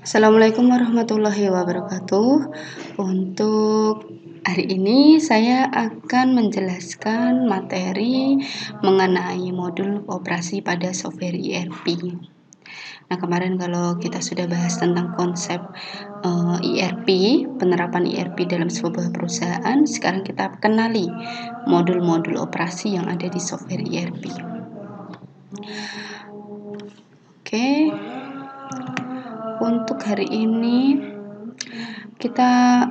Assalamualaikum warahmatullahi wabarakatuh. Untuk hari ini saya akan menjelaskan materi mengenai modul operasi pada software ERP. Nah, kemarin kalau kita sudah bahas tentang konsep ERP, penerapan ERP dalam sebuah perusahaan, sekarang kita kenali modul-modul operasi yang ada di software ERP. Oke. Untuk hari ini kita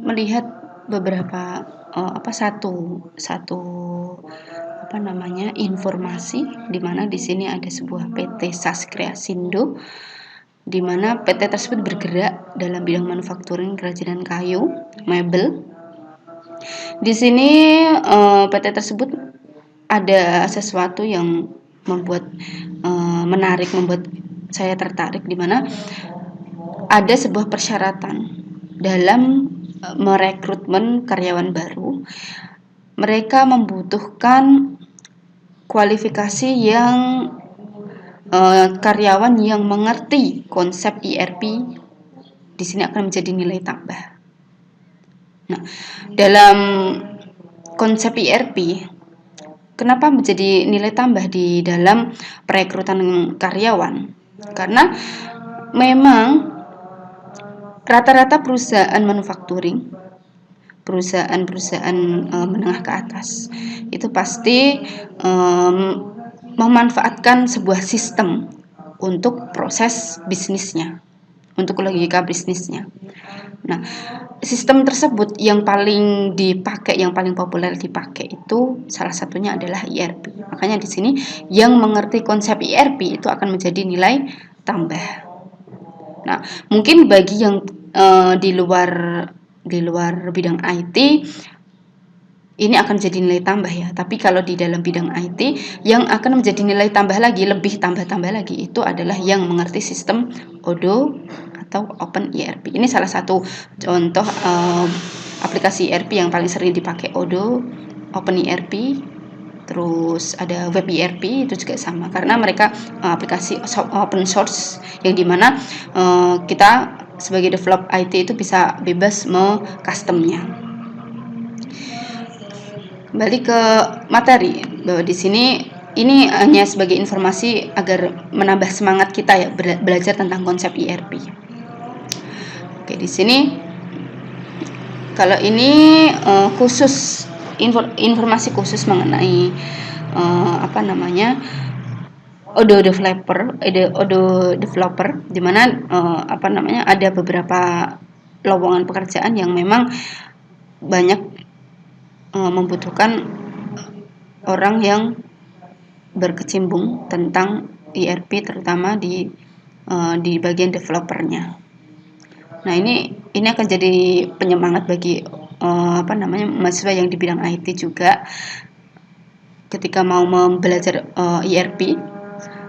melihat beberapa informasi di mana di sini ada sebuah PT SAS Kreasindo, di mana PT tersebut bergerak dalam bidang manufacturing kerajinan kayu, mebel. Di sini PT tersebut ada sesuatu yang membuat saya tertarik, di mana ada sebuah persyaratan dalam merekrutmen karyawan baru. Mereka membutuhkan kualifikasi yang karyawan yang mengerti konsep ERP. Di sini akan menjadi nilai tambah. Nah, dalam konsep ERP, kenapa menjadi nilai tambah di dalam perekrutan karyawan? Karena memang rata-rata perusahaan manufacturing, perusahaan menengah ke atas, itu pasti memanfaatkan sebuah sistem untuk proses bisnisnya, untuk logika bisnisnya. Nah, sistem tersebut yang paling dipakai, yang paling populer dipakai itu salah satunya adalah ERP. Makanya di sini yang mengerti konsep ERP itu akan menjadi nilai tambah. Nah, mungkin bagi yang di luar bidang IT ini akan jadi nilai tambah ya. Tapi kalau di dalam bidang IT yang akan menjadi nilai tambah lagi, lebih tambah lagi, itu adalah yang mengerti sistem Odoo atau Open ERP. Ini salah satu contoh aplikasi ERP yang paling sering dipakai, Odoo, Open ERP. Terus ada web ERP, itu juga sama karena mereka aplikasi open source yang dimana kita sebagai develop IT itu bisa bebas customnya. Kembali ke materi, bahwa di sini ini hanya sebagai informasi agar menambah semangat kita ya belajar tentang konsep ERP. Oke, di sini kalau ini khusus informasi khusus mengenai Odoo developer, di mana ada beberapa lowongan pekerjaan yang memang banyak membutuhkan orang yang berkecimpung tentang ERP, terutama di bagian developernya. Nah, ini akan jadi penyemangat bagi mahasiswa yang di bidang IT juga ketika mau belajar ERP,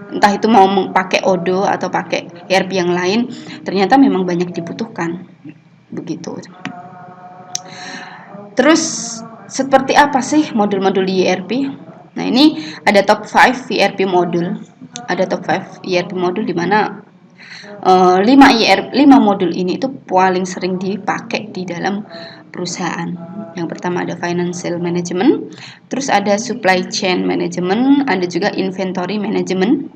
entah itu mau pakai Odoo atau pakai ERP yang lain, ternyata memang banyak dibutuhkan begitu. Terus seperti apa sih modul-modul ERP? Nah, ini ada top 5 ERP modul. Ada top 5 ERP modul di mana 5 modul ini itu paling sering dipakai di dalam perusahaan. Yang pertama ada financial management, terus ada supply chain management, ada juga inventory management,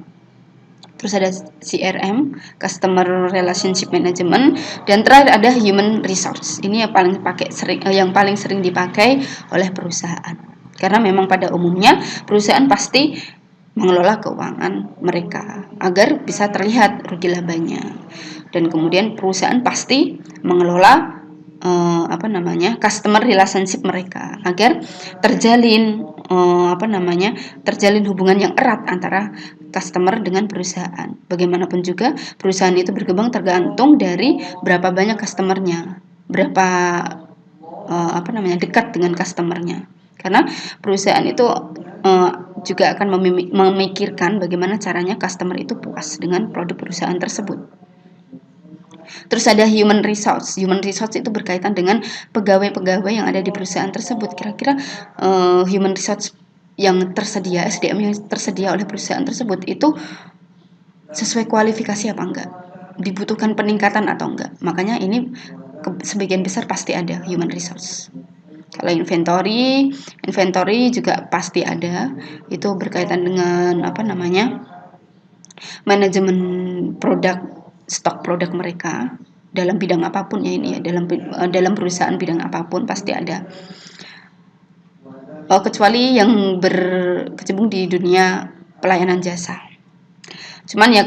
terus ada CRM, customer relationship management, dan terakhir ada human resource. Ini yang paling sering dipakai oleh perusahaan. Karena memang pada umumnya perusahaan pasti mengelola keuangan mereka agar bisa terlihat rugi labanya. Dan kemudian perusahaan pasti mengelola customer relationship mereka agar terjalin hubungan yang erat antara customer dengan perusahaan. Bagaimanapun juga perusahaan itu berkembang tergantung dari berapa banyak customernya, berapa dekat dengan customernya. Karena perusahaan itu juga akan memikirkan bagaimana caranya customer itu puas dengan produk perusahaan tersebut. Terus ada human resource. Human resource itu berkaitan dengan pegawai-pegawai yang ada di perusahaan tersebut. Kira-kira human resource yang tersedia, SDM yang tersedia oleh perusahaan tersebut itu sesuai kualifikasi apa enggak? dibutuhkan peningkatan atau enggak. Makanya ini sebagian besar pasti ada human resource. Kalau inventory juga pasti ada. Itu berkaitan dengan manajemen produk, stok produk mereka dalam bidang apapun ya ini ya, dalam perusahaan bidang apapun pasti ada. Kecuali yang berkecimpung di dunia pelayanan jasa. Cuman ya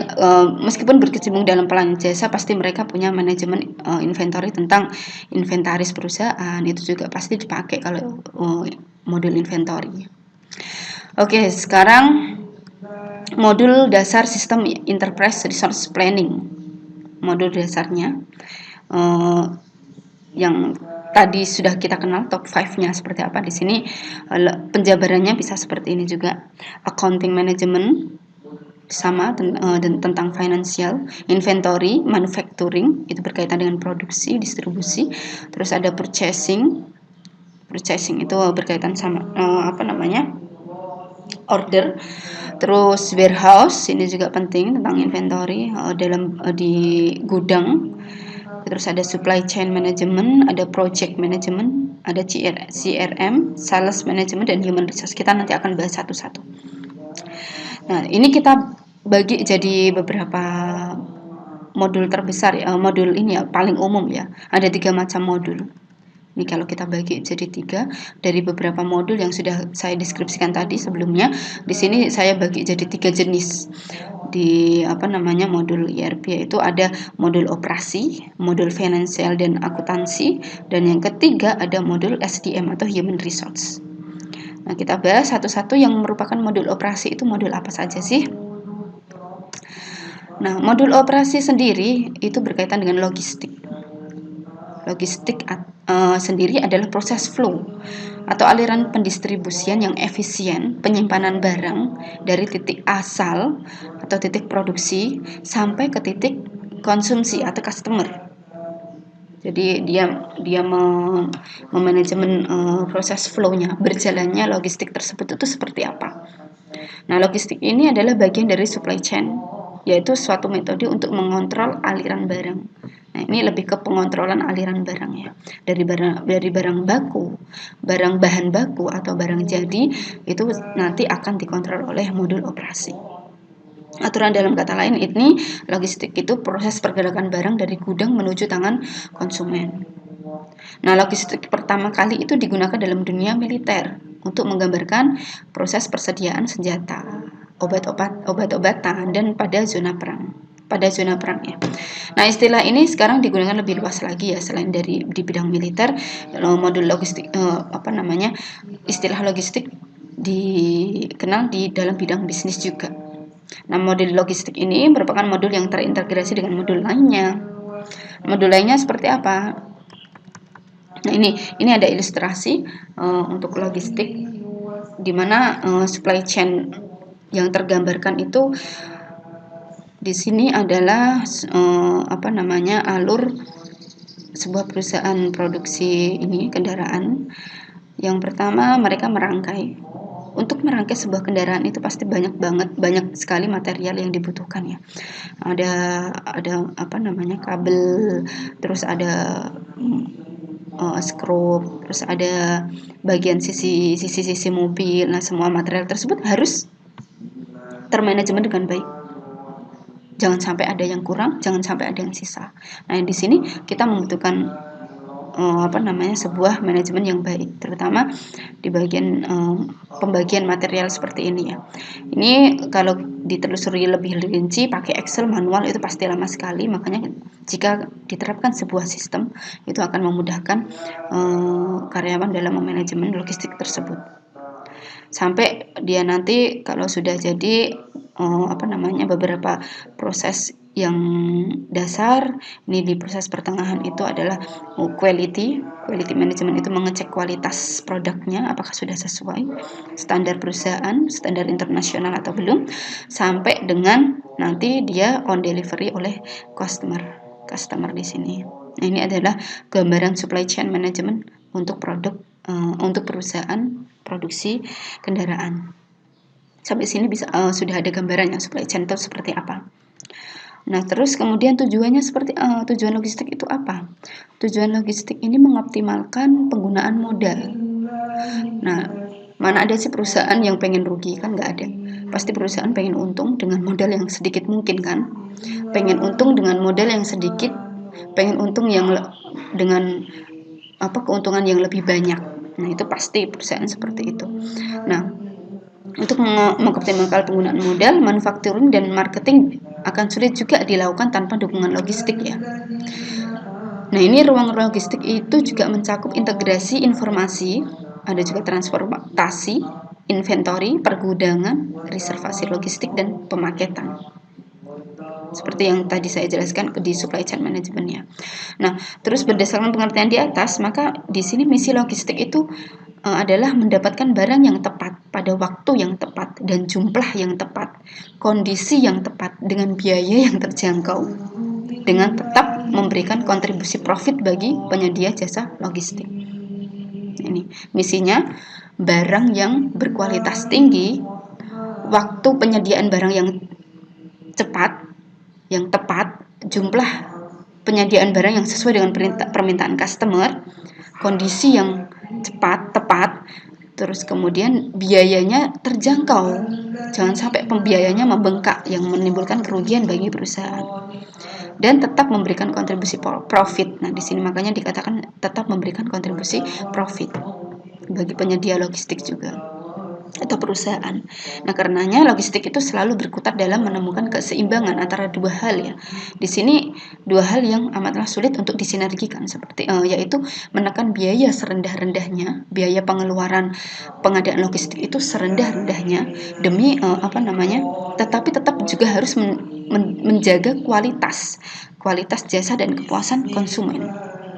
meskipun berkecimpung dalam pelayanan jasa pasti mereka punya manajemen inventory tentang inventaris perusahaan, itu juga pasti dipakai kalau modul inventory. Oke, sekarang modul dasar sistem enterprise resource planning. Modul dasarnya yang tadi sudah kita kenal top 5-nya seperti apa. Di sini penjabarannya bisa seperti ini juga. Accounting management sama tentang financial, inventory, manufacturing itu berkaitan dengan produksi, distribusi. Terus ada purchasing itu berkaitan sama order. Terus warehouse ini juga penting tentang inventory di gudang. Terus ada supply chain management, ada project management, ada CRM, sales management, dan human resource. Kita nanti akan bahas satu-satu. Nah, ini kita bagi jadi beberapa modul terbesar ya, modul ini ya paling umum ya. Ada 3 macam modul. Ini kalau kita bagi jadi 3 dari beberapa modul yang sudah saya deskripsikan tadi sebelumnya. Di sini saya bagi jadi 3 jenis. Di modul ERP itu ada modul operasi, modul financial dan akuntansi, dan yang ketiga ada modul SDM atau human resource. Nah, kita bahas satu-satu. Yang merupakan modul operasi itu modul apa saja sih? Nah, modul operasi sendiri itu berkaitan dengan logistik. Logistik sendiri adalah proses flow atau aliran pendistribusian yang efisien, penyimpanan barang dari titik asal atau titik produksi sampai ke titik konsumsi atau customer. Jadi dia memanajemen proses flow-nya, berjalannya logistik tersebut itu seperti apa. Nah, logistik ini adalah bagian dari supply chain, yaitu suatu metode untuk mengontrol aliran barang. Nah, ini lebih ke pengontrolan aliran barang ya. Dari barang baku, barang bahan baku atau barang jadi itu nanti akan dikontrol oleh modul operasi. Aturan dalam kata lain ini logistik itu proses pergerakan barang dari gudang menuju tangan konsumen. Nah, logistik pertama kali itu digunakan dalam dunia militer untuk menggambarkan proses persediaan senjata, obat-obatan, dan pada zona perang ya. Nah, istilah ini sekarang digunakan lebih luas lagi ya, selain di bidang militer. Modul logistik istilah logistik dikenal di dalam bidang bisnis juga. Nah, modul logistik ini merupakan modul yang terintegrasi dengan modul lainnya. Modul lainnya seperti apa? Nah, ini ada ilustrasi untuk logistik di mana supply chain yang tergambarkan itu di sini adalah alur sebuah perusahaan produksi kendaraan. Yang pertama, mereka merangkai. Untuk merangkai sebuah kendaraan itu pasti banyak sekali material yang dibutuhkan ya. Ada kabel, terus ada skrup, terus ada bagian sisi mobil. Nah, semua material tersebut harus termanajemen dengan baik. Jangan sampai ada yang kurang, jangan sampai ada yang sisa. Nah, di sini kita membutuhkan sebuah manajemen yang baik, terutama di bagian pembagian material seperti ini ya. Ini kalau ditelusuri lebih rinci pakai Excel manual itu pasti lama sekali. Makanya jika diterapkan sebuah sistem itu akan memudahkan karyawan dalam memanajemen logistik tersebut. Sampai dia nanti kalau sudah jadi beberapa proses yang dasar. Ini di proses pertengahan itu adalah quality management, itu mengecek kualitas produknya apakah sudah sesuai standar perusahaan, standar internasional atau belum, sampai dengan nanti dia on delivery oleh customer di sini. Nah, ini adalah gambaran supply chain management untuk untuk perusahaan produksi kendaraan. Sampai sini sudah ada gambaran yang supply chain itu seperti apa. Nah, terus kemudian tujuannya tujuan logistik itu apa? Tujuan logistik ini mengoptimalkan penggunaan modal. Nah, mana ada sih perusahaan yang pengen rugi? Kan nggak ada. Pasti perusahaan pengen untung dengan modal yang sedikit mungkin kan? Pengen untung dengan modal yang sedikit, pengen untung dengan keuntungan yang lebih banyak. Nah, itu pasti perusahaan seperti itu. Nah, untuk mengoptimalkan penggunaan modal, manufacturing dan marketing akan sulit juga dilakukan tanpa dukungan logistik ya. Nah, ini ruang logistik itu juga mencakup integrasi informasi, ada juga transportasi, inventory, pergudangan, reservasi logistik, dan pemaketan. Seperti yang tadi saya jelaskan di supply chain management ya. Nah, terus berdasarkan pengertian di atas, maka di sini misi logistik itu adalah mendapatkan barang yang tepat pada waktu yang tepat dan jumlah yang tepat, kondisi yang tepat dengan biaya yang terjangkau, dengan tetap memberikan kontribusi profit bagi penyedia jasa logistik. Ini misinya, barang yang berkualitas tinggi, waktu penyediaan barang yang cepat, yang tepat, jumlah penyediaan barang yang sesuai dengan permintaan customer, kondisi yang tepat, terus kemudian biayanya terjangkau. Jangan sampai pembiayanya membengkak yang menimbulkan kerugian bagi perusahaan. Dan tetap memberikan kontribusi profit. Nah, di sini makanya dikatakan tetap memberikan kontribusi profit bagi penyedia logistik juga atau perusahaan. Nah, karenanya logistik itu selalu berkutat dalam menemukan keseimbangan antara dua hal ya. Di sini dua hal yang amatlah sulit untuk disinergikan seperti yaitu menekan biaya serendah-rendahnya, biaya pengeluaran pengadaan logistik itu serendah-rendahnya demi tetapi tetap juga harus menjaga kualitas jasa dan kepuasan konsumen.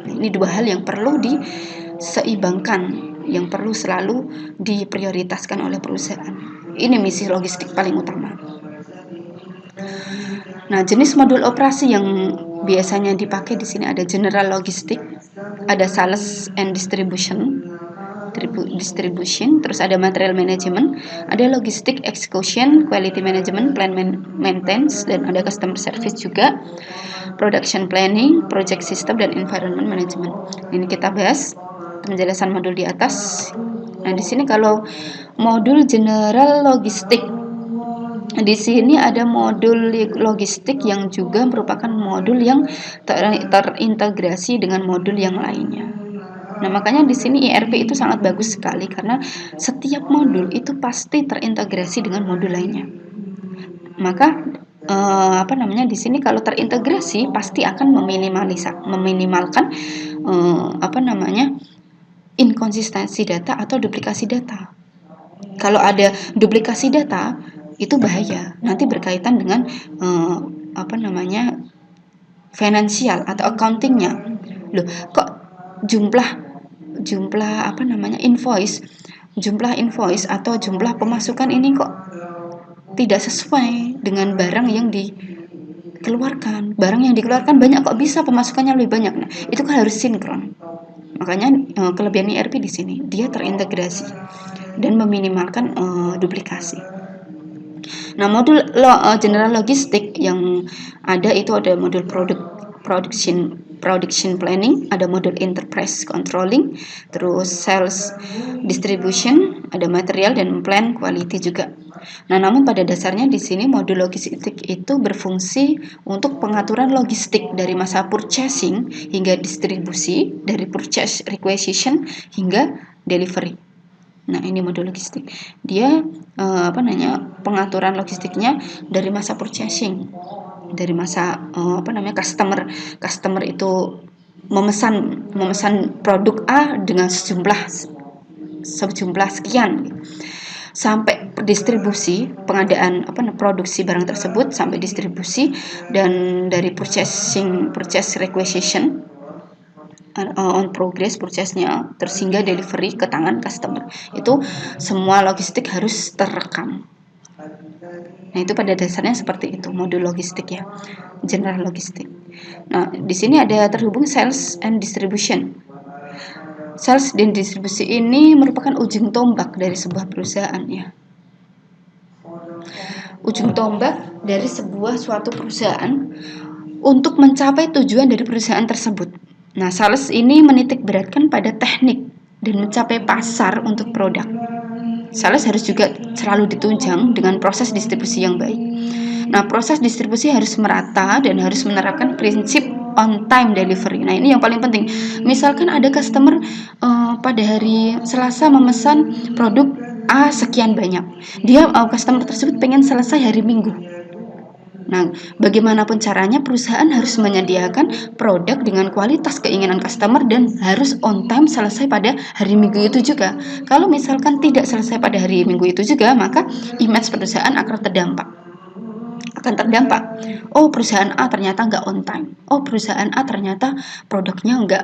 Nah, ini dua hal yang perlu diseimbangkan, yang perlu selalu diprioritaskan oleh perusahaan. Ini misi logistik paling utama. Nah, jenis modul operasi yang biasanya dipakai di sini ada general logistik, ada sales and distribution, terus ada material management, ada logistik execution, quality management, plan maintenance, dan ada customer service juga, production planning, project system, dan environment management. Ini kita bahas penjelasan modul di atas. Nah, di sini kalau modul general logistik, di sini ada modul logistik yang juga merupakan modul yang terintegrasi dengan modul yang lainnya. Nah, makanya di sini ERP itu sangat bagus sekali karena setiap modul itu pasti terintegrasi dengan modul lainnya. Maka di sini kalau terintegrasi pasti akan meminimalkan inkonsistensi data atau duplikasi data. Kalau ada duplikasi data itu bahaya, nanti berkaitan dengan finansial atau accountingnya. Loh, kok jumlah invoice atau jumlah pemasukan ini kok tidak sesuai dengan barang yang dikeluarkan. Barang yang dikeluarkan banyak, kok bisa pemasukannya lebih banyak. Nah, itu kan harus sinkron. Makanya kelebihan ERP di sini, dia terintegrasi dan meminimalkan duplikasi. Nah, modul general logistik yang ada itu ada modul production planning, ada modul enterprise controlling, terus sales distribution, ada material dan plan quality juga. Nah, namun pada dasarnya di sini modul logistik itu berfungsi untuk pengaturan logistik dari masa purchasing hingga distribusi, dari purchase requisition hingga delivery. Nah, ini modul logistik. Dia pengaturan logistiknya dari masa purchasing, dari masa customer itu memesan produk A dengan sejumlah sekian, sampai distribusi, pengadaan produksi barang tersebut sampai distribusi, dan dari purchase requisition on progress purchase-nya terus hingga delivery ke tangan customer. Itu semua logistik harus terekam. Nah, itu pada dasarnya seperti itu modul logistik ya, general logistik. Nah, di sini ada terhubung sales and distribution. Sales dan distribusi ini merupakan ujung tombak dari sebuah perusahaan ya. ujung tombak dari suatu perusahaan untuk mencapai tujuan dari perusahaan tersebut. Nah, sales ini menitik beratkan pada teknik dan mencapai pasar untuk produk. Sales harus juga selalu ditunjang dengan proses distribusi yang baik. Nah, proses distribusi harus merata dan harus menerapkan prinsip on time delivery. Nah, ini yang paling penting. Misalkan ada customer pada hari Selasa memesan produk A sekian banyak. Dia customer tersebut pengen selesai hari Minggu. Nah, bagaimanapun caranya perusahaan harus menyediakan produk dengan kualitas keinginan customer dan harus on time selesai pada hari Minggu itu juga. Kalau misalkan tidak selesai pada hari Minggu itu juga, maka image perusahaan akan terdampak. Oh, perusahaan A ternyata nggak on time. Oh, perusahaan A ternyata produknya nggak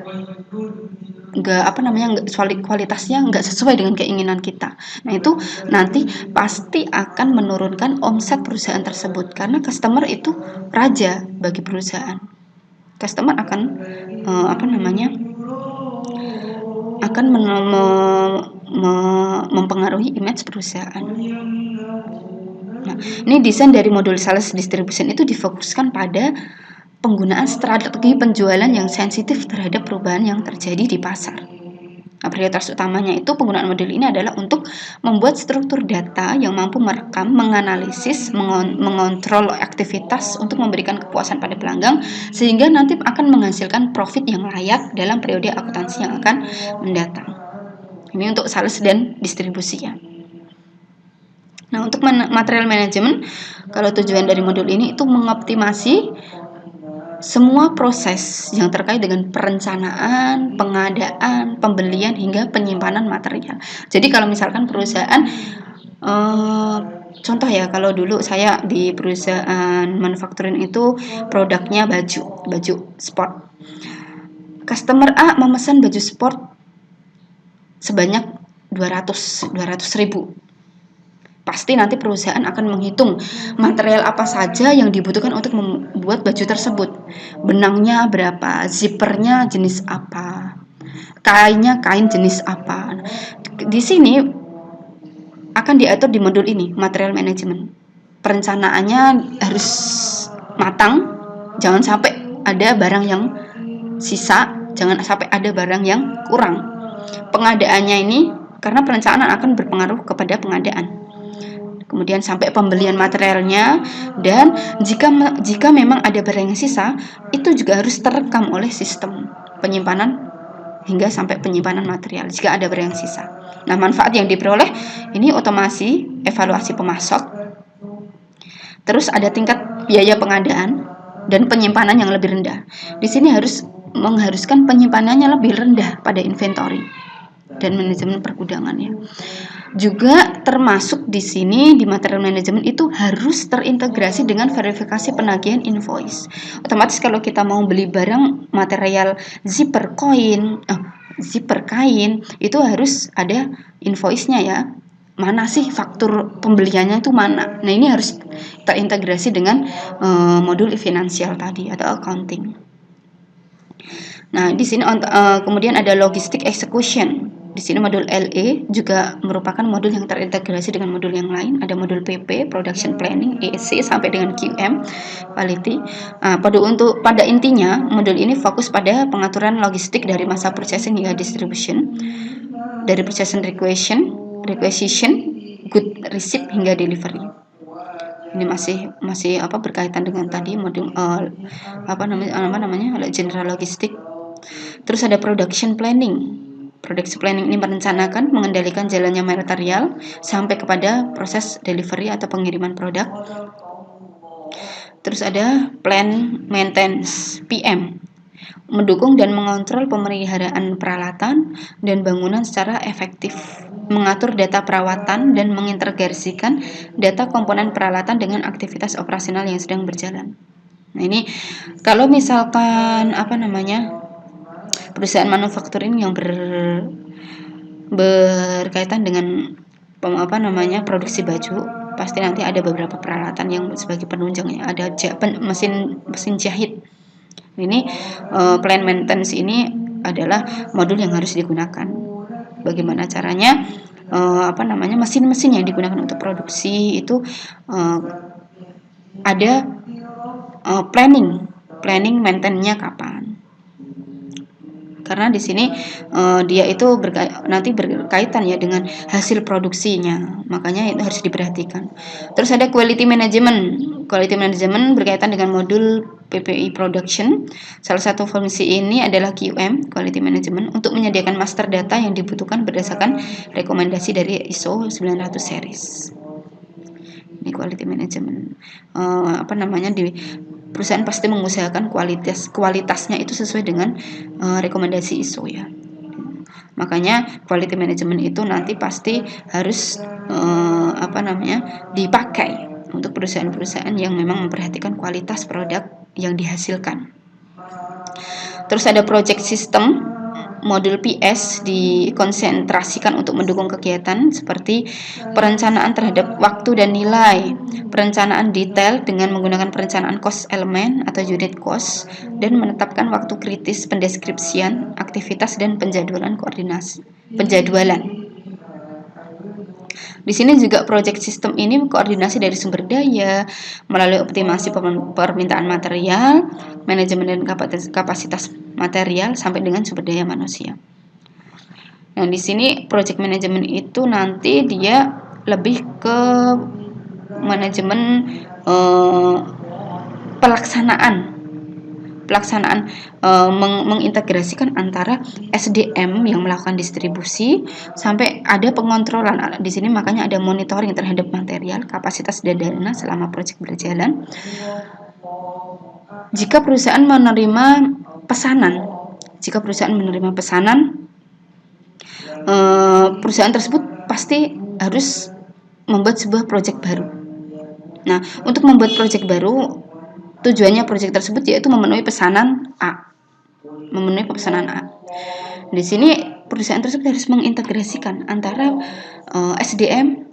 kualitasnya nggak sesuai dengan keinginan kita. Nah, itu nanti pasti akan menurunkan omset perusahaan tersebut karena customer itu raja bagi perusahaan. Customer akan mempengaruhi image perusahaan. Nah, ini desain dari modul sales distribution itu difokuskan pada penggunaan strategi penjualan yang sensitif terhadap perubahan yang terjadi di pasar. Nah, prioritas utamanya itu penggunaan modul ini adalah untuk membuat struktur data yang mampu merekam, menganalisis, mengontrol aktivitas untuk memberikan kepuasan pada pelanggan sehingga nanti akan menghasilkan profit yang layak dalam periode akuntansi yang akan mendatang. Ini untuk sales dan distribusi ya. Nah, untuk material manajemen, kalau tujuan dari modul ini itu mengoptimasi semua proses yang terkait dengan perencanaan, pengadaan, pembelian, hingga penyimpanan material. Jadi kalau misalkan perusahaan, contoh ya, kalau dulu saya di perusahaan manufacturing itu produknya baju sport. Customer A memesan baju sport sebanyak 200 ribu. Pasti nanti perusahaan akan menghitung material apa saja yang dibutuhkan untuk membuat baju tersebut. Benangnya berapa, zippernya jenis apa, kainnya kain jenis apa. Di sini akan diatur di modul ini, material management. Perencanaannya harus matang, jangan sampai ada barang yang sisa, jangan sampai ada barang yang kurang. Pengadaannya ini, karena perencanaan akan berpengaruh kepada pengadaan. Kemudian sampai pembelian materialnya, dan jika memang ada barang yang sisa, itu juga harus terekam oleh sistem penyimpanan hingga sampai penyimpanan material jika ada barang yang sisa. Nah, manfaat yang diperoleh ini otomasi evaluasi pemasok, terus ada tingkat biaya pengadaan dan penyimpanan yang lebih rendah. Di sini mengharuskan penyimpanannya lebih rendah pada inventory dan manajemen pergudangannya. Juga termasuk di sini di material management itu harus terintegrasi dengan verifikasi penagihan invoice. Otomatis kalau kita mau beli barang material zipper kain itu harus ada invoice-nya ya. Mana sih faktur pembeliannya itu mana? Nah, ini harus terintegrasi dengan modul finansial tadi atau accounting. Nah, di sini kemudian ada logistic execution. Di sini modul LE juga merupakan modul yang terintegrasi dengan modul yang lain. Ada modul PP, Production Planning, ESC sampai dengan QM, Quality. Pada intinya, modul ini fokus pada pengaturan logistik dari masa purchasing hingga distribution, dari purchasing requisition, good receipt hingga delivery. Ini masih berkaitan dengan tadi modul general logistik. Terus ada production planning. Production planning ini merencanakan, mengendalikan jalannya material sampai kepada proses delivery atau pengiriman produk. Terus ada plan maintenance PM, mendukung dan mengontrol pemeliharaan peralatan dan bangunan secara efektif, mengatur data perawatan dan mengintegrasikan data komponen peralatan dengan aktivitas operasional yang sedang berjalan. Nah, ini kalau misalkan perusahaan manufacturing yang berkaitan dengan produksi baju, pasti nanti ada beberapa peralatan yang sebagai penunjangnya. Ada mesin jahit. Ini plan maintenance ini adalah modul yang harus digunakan. Bagaimana caranya mesin-mesin yang digunakan untuk produksi itu ada planning maintain-nya kapan. Karena di sini dia itu nanti berkaitan ya dengan hasil produksinya, makanya itu harus diperhatikan. Terus ada quality management. Quality management berkaitan dengan modul PPI production. Salah satu fungsi ini adalah QM, quality management, untuk menyediakan master data yang dibutuhkan berdasarkan rekomendasi dari ISO 900 series. Ini quality management. Di perusahaan pasti mengusahakan kualitasnya itu sesuai dengan rekomendasi ISO ya. Makanya quality management itu nanti pasti harus dipakai untuk perusahaan-perusahaan yang memang memperhatikan kualitas produk yang dihasilkan. Terus ada project system. Modul PS dikonsentrasikan untuk mendukung kegiatan seperti perencanaan terhadap waktu dan nilai, perencanaan detail dengan menggunakan perencanaan cost element atau unit cost, dan menetapkan waktu kritis pendeskripsian, aktivitas, dan penjadwalan. Di sini juga project system ini koordinasi dari sumber daya melalui optimasi permintaan material, manajemen dan kapasitas material sampai dengan sumber daya manusia. Nah, di sini project management itu nanti dia lebih ke manajemen pelaksanaan mengintegrasikan antara SDM yang melakukan distribusi sampai ada pengontrolan di sini, makanya ada monitoring terhadap material, kapasitas dan dana selama proyek berjalan. Jika perusahaan menerima pesanan, perusahaan tersebut pasti harus membuat sebuah proyek baru. Nah, untuk membuat proyek baru, tujuannya proyek tersebut yaitu memenuhi pesanan A. Di sini perusahaan tersebut harus mengintegrasikan antara SDM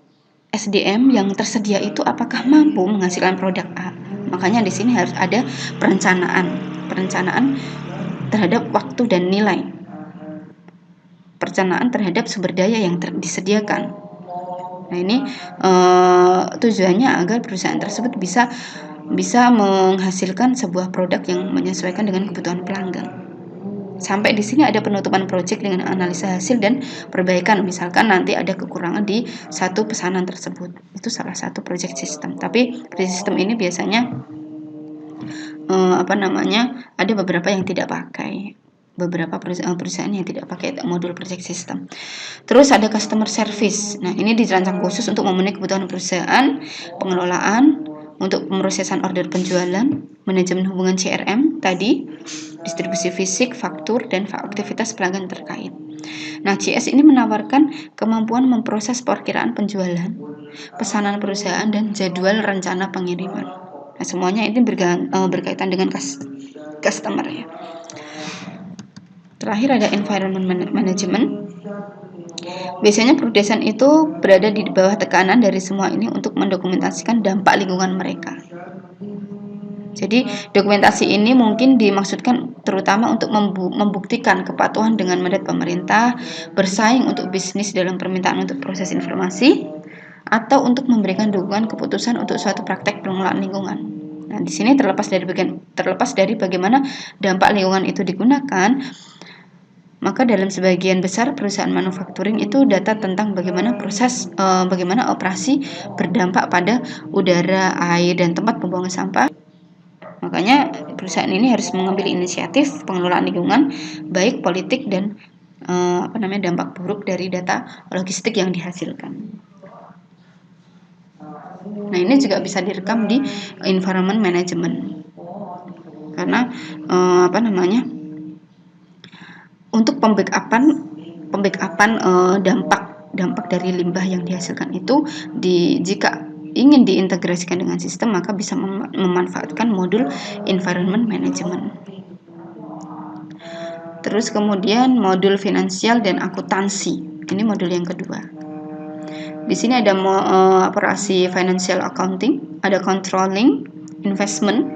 yang tersedia itu apakah mampu menghasilkan produk A. Makanya di sini harus ada perencanaan terhadap waktu dan nilai. Perencanaan terhadap sumber daya yang disediakan. Nah, ini tujuannya agar perusahaan tersebut bisa menghasilkan sebuah produk yang menyesuaikan dengan kebutuhan pelanggan. Sampai di sini ada penutupan proyek dengan analisa hasil dan perbaikan. Misalkan nanti ada kekurangan di satu pesanan tersebut, itu salah satu project system. Tapi project system ini biasanya ada beberapa yang tidak pakai. Beberapa perusahaan yang tidak pakai modul project system. Terus ada customer service. Nah, ini dirancang khusus untuk memenuhi kebutuhan perusahaan, pengelolaan, untuk pemrosesan order penjualan, manajemen hubungan CRM tadi, distribusi fisik, faktur, dan aktivitas pelanggan terkait. Nah, CS ini menawarkan kemampuan memproses perkiraan penjualan, pesanan perusahaan, dan jadwal rencana pengiriman. Nah, semuanya ini berkaitan dengan customer ya. Terakhir ada environment management. Biasanya perusahaan itu berada di bawah tekanan dari semua ini untuk mendokumentasikan dampak lingkungan mereka. Jadi dokumentasi ini mungkin dimaksudkan terutama untuk membuktikan kepatuhan dengan mandat pemerintah, bersaing untuk bisnis dalam permintaan untuk proses informasi, atau untuk memberikan dukungan keputusan untuk suatu praktek pengelolaan lingkungan. Nah, di sini terlepas dari bagaimana dampak lingkungan itu digunakan, maka dalam sebagian besar perusahaan manufacturing itu data tentang bagaimana operasi berdampak pada udara, air, dan tempat pembuangan sampah. Makanya perusahaan ini harus mengambil inisiatif pengelolaan lingkungan, baik politik dan dampak buruk dari data logistik yang dihasilkan. Nah, ini juga bisa direkam di environment management. Karena untuk pembackupan dampak dari limbah yang dihasilkan itu jika ingin diintegrasikan dengan sistem, maka bisa memanfaatkan modul environment management. Terus kemudian modul finansial dan akuntansi. Ini modul yang kedua. Di sini ada operasi financial accounting, ada controlling, investment,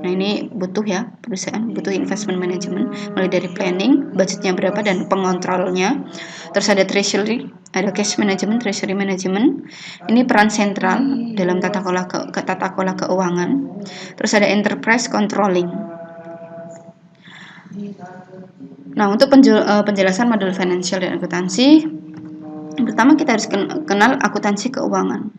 Nah, ini butuh ya, perusahaan butuh investment management, mulai dari planning, budgetnya berapa, dan pengontrolnya. Terus ada treasury, ada cash management, treasury management. Ini peran sentral dalam tata kelola keuangan. Terus ada enterprise controlling. Nah, untuk penjelasan modul financial dan akuntansi, pertama kita harus kenal akuntansi keuangan.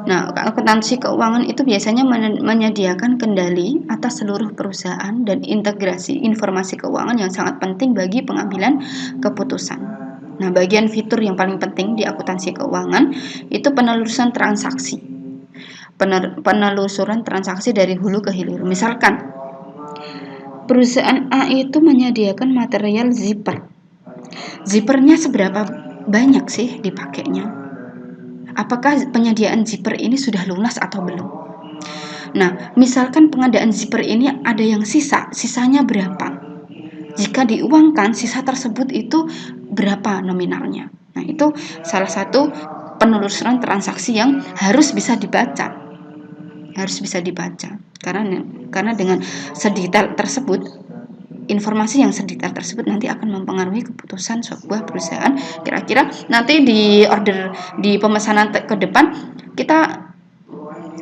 Nah, akuntansi keuangan itu biasanya menyediakan kendali atas seluruh perusahaan dan integrasi informasi keuangan yang sangat penting bagi pengambilan keputusan. Nah, bagian fitur yang paling penting di akuntansi keuangan itu penelusuran transaksi. Penelusuran transaksi dari hulu ke hilir. Misalkan perusahaan A itu menyediakan material zipper. Zippernya seberapa banyak sih dipakainya? Apakah penyediaan zipper ini sudah lunas atau belum? Nah, misalkan pengadaan zipper ini ada yang sisanya berapa? Jika diuangkan, sisa tersebut itu berapa nominalnya? Nah, itu salah satu penelusuran transaksi yang harus bisa dibaca. Karena dengan sedetail tersebut, informasi yang sedetail tersebut nanti akan mempengaruhi keputusan sebuah perusahaan. Kira-kira nanti di order di pemesanan ke depan kita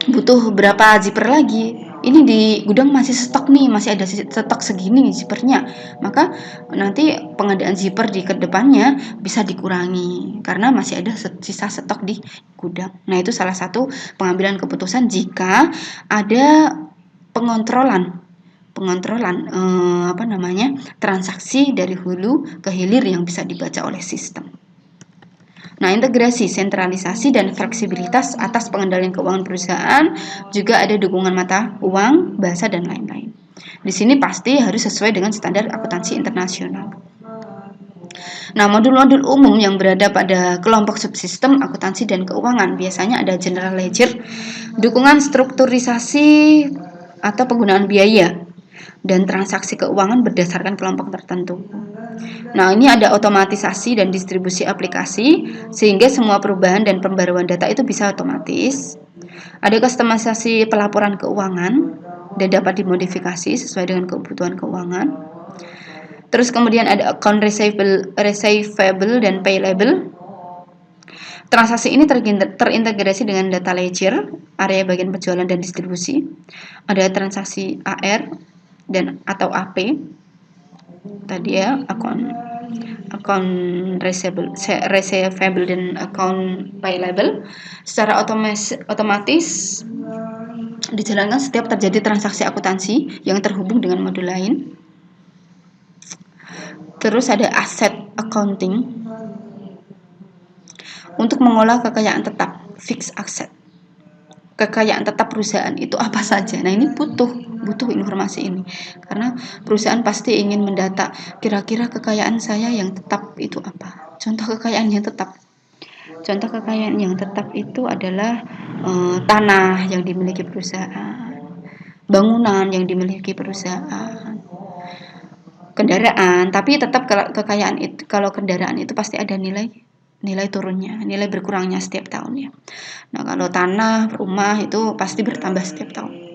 butuh berapa zipper lagi. Ini di gudang masih stok nih, masih ada stok segini zippernya. Maka nanti pengadaan zipper di kedepannya bisa dikurangi karena masih ada sisa stok di gudang. Nah, itu salah satu pengambilan keputusan jika ada pengontrolan transaksi dari hulu ke hilir yang bisa dibaca oleh sistem. Nah, integrasi, sentralisasi, dan fleksibilitas atas pengendalian keuangan perusahaan, juga ada dukungan mata uang, bahasa, dan lain-lain. Di sini pasti harus sesuai dengan standar akuntansi internasional. Nah, modul-modul umum yang berada pada kelompok subsistem akuntansi dan keuangan biasanya ada general ledger, dukungan strukturisasi atau penggunaan biaya, dan transaksi keuangan berdasarkan kelompok tertentu. Nah, ini ada otomatisasi dan distribusi aplikasi sehingga semua perubahan dan pembaruan data itu bisa otomatis. Ada kustomisasi pelaporan keuangan dan dapat dimodifikasi sesuai dengan kebutuhan keuangan. Terus kemudian ada account receivable dan payable. Transaksi ini terintegrasi dengan data ledger, area bagian penjualan dan distribusi. Ada transaksi AR dan atau AP. Tadi ya, account receivable dan account payable secara otomatis dijalankan setiap terjadi transaksi akuntansi yang terhubung dengan modul lain. Terus ada asset accounting untuk mengolah kekayaan tetap, fixed asset. Kekayaan tetap perusahaan itu apa saja? Nah, ini butuh informasi ini karena perusahaan pasti ingin mendata kira-kira kekayaan saya yang tetap itu apa. Contoh kekayaan yang tetap itu adalah tanah yang dimiliki perusahaan, bangunan yang dimiliki perusahaan, kendaraan. Tapi tetap kekayaan itu, kalau kendaraan itu pasti ada nilai turunnya, nilai berkurangnya setiap tahun ya. Nah, kalau tanah, rumah itu pasti bertambah setiap tahun.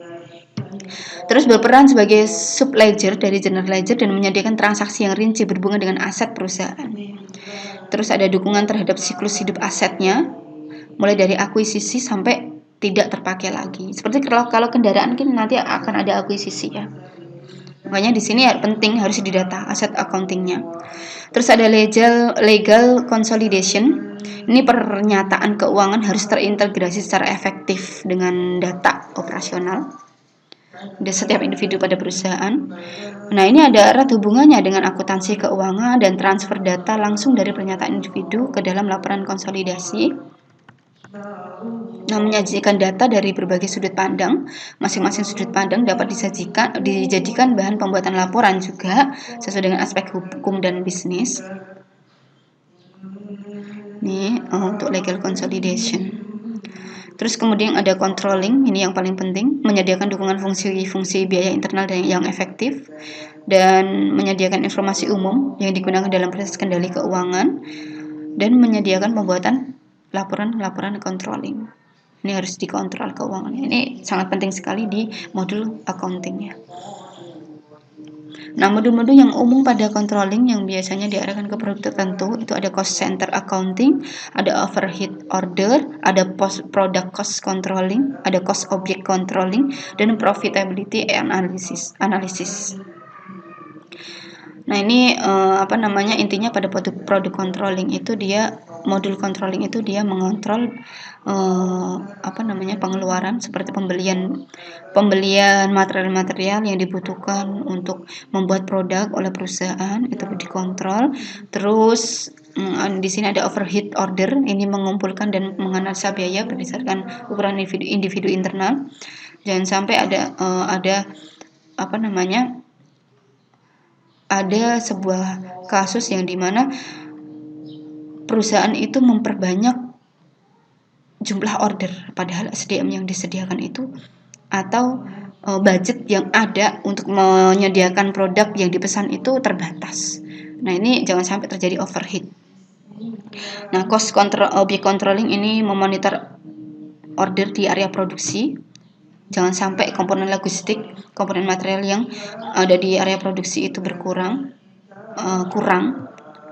Terus berperan sebagai sub ledger dari general ledger dan menyediakan transaksi yang rinci berhubungan dengan aset perusahaan. Terus ada dukungan terhadap siklus hidup asetnya, mulai dari akuisisi sampai tidak terpakai lagi. Seperti kalau kendaraan kan nanti akan ada akuisisi ya. Makanya di sini penting harus didata aset accountingnya. Terus ada legal consolidation. Ini pernyataan keuangan harus terintegrasi secara efektif dengan data operasional di setiap individu pada perusahaan. Nah, ini ada erat hubungannya dengan akuntansi keuangan dan transfer data langsung dari pernyataan individu ke dalam laporan konsolidasi. Nah, menyajikan data dari berbagai sudut pandang. Masing-masing sudut pandang dapat dijadikan bahan pembuatan laporan juga sesuai dengan aspek hukum dan bisnis. Ini untuk legal consolidation. Terus kemudian ada controlling, ini yang paling penting, menyediakan dukungan fungsi biaya internal yang efektif dan menyediakan informasi umum yang digunakan dalam proses kendali keuangan dan menyediakan pembuatan laporan controlling. Ini harus dikontrol keuangannya. Ini sangat penting sekali di modul accounting ya. Nah, modul-modul yang umum pada controlling yang biasanya diarahkan ke produk tertentu itu ada cost center accounting, ada overhead order, ada product cost controlling, ada cost object controlling, dan profitability analysis. Nah, ini intinya pada produk controlling itu modul controlling itu dia mengontrol pengeluaran seperti pembelian material-material yang dibutuhkan untuk membuat produk oleh perusahaan itu dikontrol. Terus di sini ada overhead order, ini mengumpulkan dan menganalisa biaya berdasarkan ukuran individu internal. Jangan sampai ada sebuah kasus yang dimana perusahaan itu memperbanyak jumlah order padahal SDM yang disediakan itu atau budget yang ada untuk menyediakan produk yang dipesan itu terbatas. Nah, ini jangan sampai terjadi overheat. Nah, cost object controlling ini memonitor order di area produksi. Jangan sampai komponen logistik, komponen material yang ada di area produksi itu kurang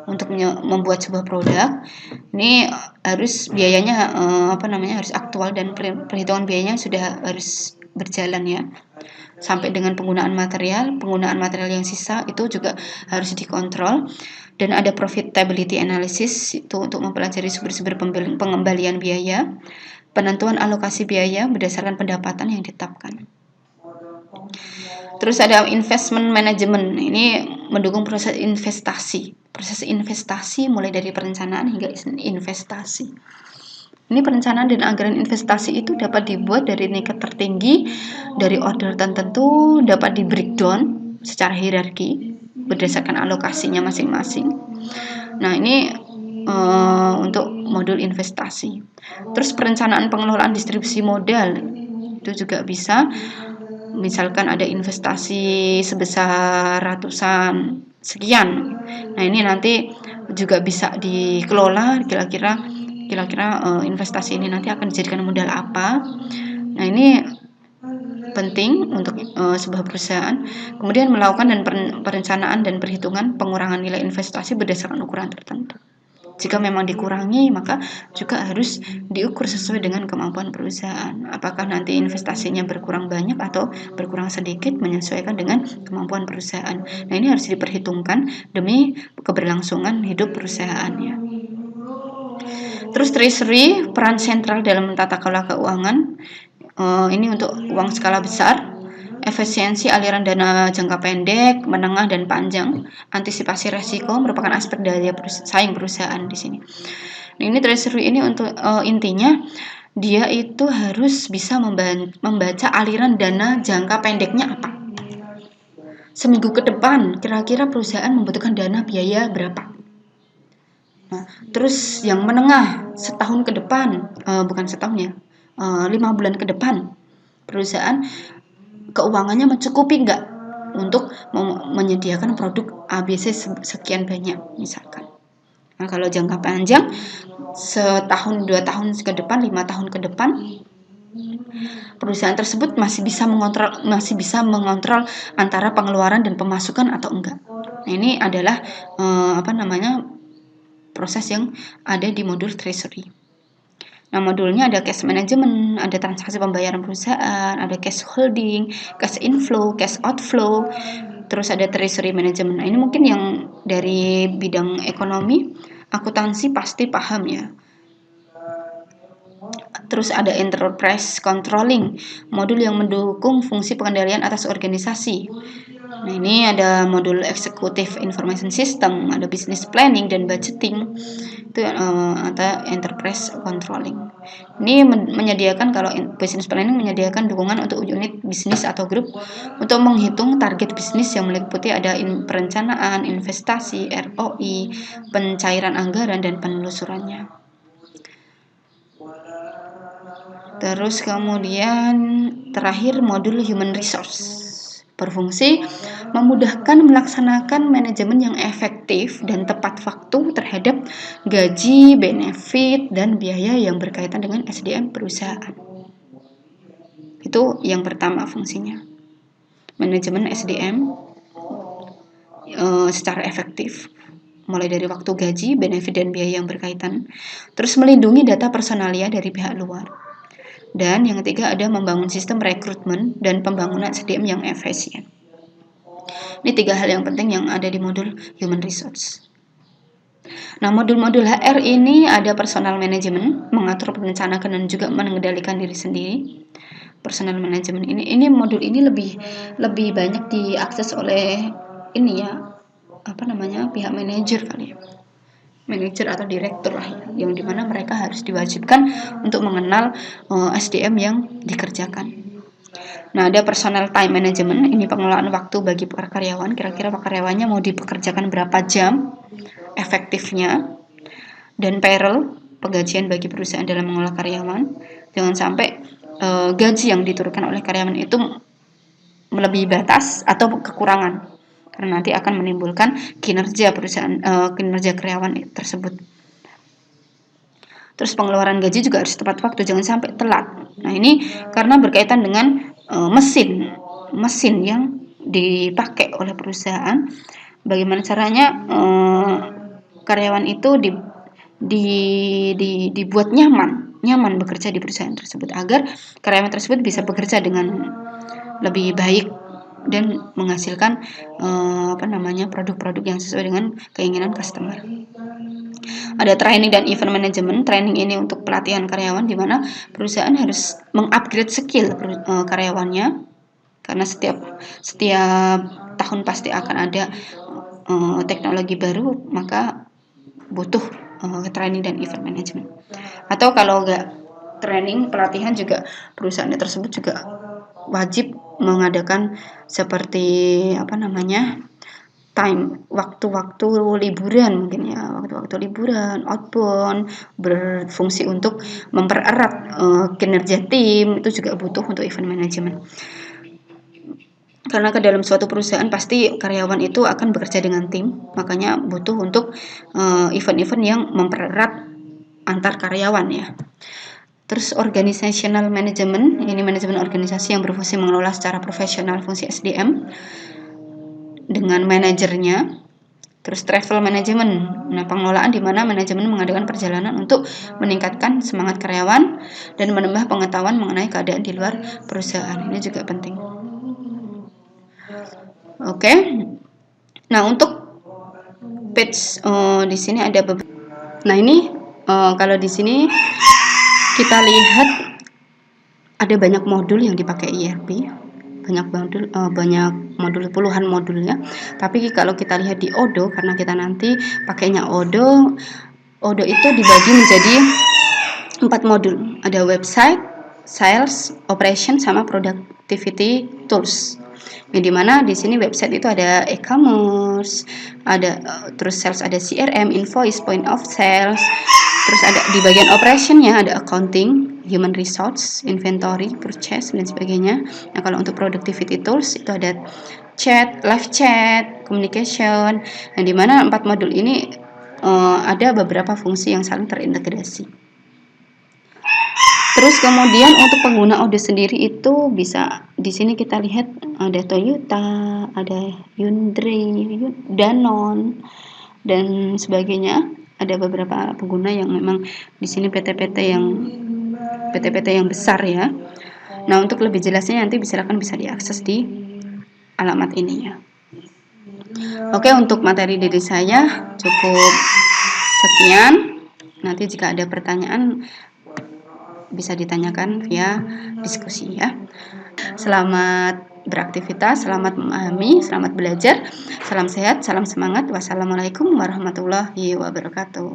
untuk membuat sebuah produk. Ini harus biayanya harus aktual dan perhitungan biayanya sudah harus berjalan ya. Sampai dengan penggunaan material yang sisa itu juga harus dikontrol. Dan ada profitability analysis itu untuk mempelajari sumber-sumber pengembalian biaya. Penentuan alokasi biaya berdasarkan pendapatan yang ditetapkan. Terus ada investment management, ini mendukung proses investasi. Proses investasi mulai dari perencanaan hingga investasi. Ini perencanaan dan anggaran investasi itu dapat dibuat dari tingkat tertinggi, dari order tertentu, dapat di breakdown secara hierarki berdasarkan alokasinya masing-masing. Nah, ini untuk modul investasi. Terus perencanaan pengelolaan distribusi modal itu juga bisa. Misalkan ada investasi sebesar ratusan sekian. Nah, ini nanti juga bisa dikelola kira-kira investasi ini nanti akan dijadikan modal apa. Nah, ini penting untuk sebuah perusahaan. Kemudian melakukan dan perencanaan dan perhitungan pengurangan nilai investasi berdasarkan ukuran tertentu. Jika memang dikurangi, maka juga harus diukur sesuai dengan kemampuan perusahaan. Apakah nanti investasinya berkurang banyak atau berkurang sedikit menyesuaikan dengan kemampuan perusahaan. Nah, ini harus diperhitungkan demi keberlangsungan hidup perusahaannya. Terus treasury, peran sentral dalam tata kelola keuangan. Ini untuk uang skala besar. Efisiensi aliran dana jangka pendek, menengah, dan panjang. Antisipasi resiko merupakan aspek daya saing perusahaan di sini. Nah, ini treasury ini untuk intinya dia itu harus bisa membaca aliran dana jangka pendeknya apa. Seminggu ke depan kira-kira perusahaan membutuhkan dana biaya berapa. Nah, terus yang menengah setahun ke depan, bukan setahun ya, 5 bulan ke depan perusahaan keuangannya mencukupi enggak untuk menyediakan produk ABC sekian banyak misalkan. Nah, kalau jangka panjang setahun, 2 tahun ke depan, 5 tahun ke depan, perusahaan tersebut masih bisa mengontrol antara pengeluaran dan pemasukan atau enggak. Nah, ini adalah proses yang ada di modul treasury. Nah, modulnya ada cash management, ada transaksi pembayaran perusahaan, ada cash holding, cash inflow, cash outflow, terus ada treasury management. Nah, ini mungkin yang dari bidang ekonomi, akuntansi pasti paham ya. Terus ada enterprise controlling, modul yang mendukung fungsi pengendalian atas organisasi. Nah, ini ada modul executive information system, ada business planning dan budgeting. Itu atau enterprise controlling. Ini menyediakan, kalau business planning menyediakan dukungan untuk unit bisnis atau grup untuk menghitung target bisnis yang meliputi ada perencanaan, investasi, ROI, pencairan anggaran, dan penelusurannya. Terus kemudian terakhir modul human resource. berfungsi memudahkan melaksanakan manajemen yang efektif dan tepat waktu terhadap gaji, benefit, dan biaya yang berkaitan dengan SDM perusahaan. Itu yang pertama fungsinya. Manajemen SDM secara efektif, mulai dari waktu gaji, benefit, dan biaya yang berkaitan. Terus melindungi data personalia dari pihak luar. Dan yang ketiga ada membangun sistem rekrutmen dan pembangunan SDM yang efisien. Ini 3 hal yang penting yang ada di modul Human Resource. Nah, modul-modul HR ini ada personal management, mengatur, merencanakan, dan juga mengendalikan diri sendiri. Personal management ini modul ini lebih banyak diakses oleh ini ya, pihak manajer kali ya. Manajer atau direktur lah ya, yang dimana mereka harus diwajibkan untuk mengenal SDM yang dikerjakan. Nah, ada personal time management, ini pengelolaan waktu bagi para karyawan, kira-kira karyawannya mau dipekerjakan berapa jam efektifnya, dan payroll, penggajian bagi perusahaan dalam mengelola karyawan. Jangan sampai gaji yang diturunkan oleh karyawan itu melebihi batas atau kekurangan, karena nanti akan menimbulkan kinerja perusahaan, kinerja karyawan tersebut. Terus pengeluaran gaji juga harus tepat waktu, jangan sampai telat. Nah, ini karena berkaitan dengan mesin yang dipakai oleh perusahaan. Bagaimana caranya karyawan itu dibuat nyaman bekerja di perusahaan tersebut, agar karyawan tersebut bisa bekerja dengan lebih baik dan menghasilkan produk-produk yang sesuai dengan keinginan customer. Ada training dan event management. Training ini untuk pelatihan karyawan, di mana perusahaan harus mengupgrade skill karyawannya, karena setiap tahun pasti akan ada teknologi baru, maka butuh training dan event management. Atau kalau enggak training, pelatihan juga, perusahaan tersebut juga wajib mengadakan seperti waktu-waktu liburan, mungkin ya, waktu-waktu liburan outbound, berfungsi untuk mempererat kinerja tim. Itu juga butuh untuk event management, karena ke dalam suatu perusahaan pasti karyawan itu akan bekerja dengan tim, makanya butuh untuk event-event yang mempererat antar karyawan ya. Terus organizational management, ini manajemen organisasi yang berfungsi mengelola secara profesional fungsi SDM dengan manajernya. Terus travel management, nah pengelolaan di mana manajemen mengadakan perjalanan untuk meningkatkan semangat karyawan dan menambah pengetahuan mengenai keadaan di luar perusahaan. Ini juga penting. Oke. Nah, untuk page di sini ada beberapa. Nah, ini kalau di sini kita lihat ada banyak modul yang dipakai ERP. Banyak modul, puluhan modulnya. Tapi kalau kita lihat di Odoo, karena kita nanti pakainya Odoo itu dibagi menjadi 4 modul. Ada website, sales, operation, sama productivity tools. Yang dimana di sini website itu ada e-commerce, ada terus sales ada CRM, invoice, point of sales. Terus ada di bagian operationnya ada accounting, human resource, inventory, purchase, dan sebagainya. Nah, kalau untuk productivity tools itu ada chat, live chat, communication. Yang dimana 4 modul ini ada beberapa fungsi yang saling terintegrasi. Terus kemudian untuk pengguna Odoo sendiri itu bisa di sini kita lihat ada Toyota, ada Hyundai, Danone, dan sebagainya. Ada beberapa pengguna yang memang di sini PT-PT yang besar ya. Nah, untuk lebih jelasnya nanti silakan bisa diakses di alamat ini ya. Oke, untuk materi dari saya cukup sekian. Nanti jika ada pertanyaan bisa ditanyakan via diskusi ya. Selamat beraktivitas, selamat memahami, selamat belajar. Salam sehat, salam semangat. Wassalamualaikum warahmatullahi wabarakatuh.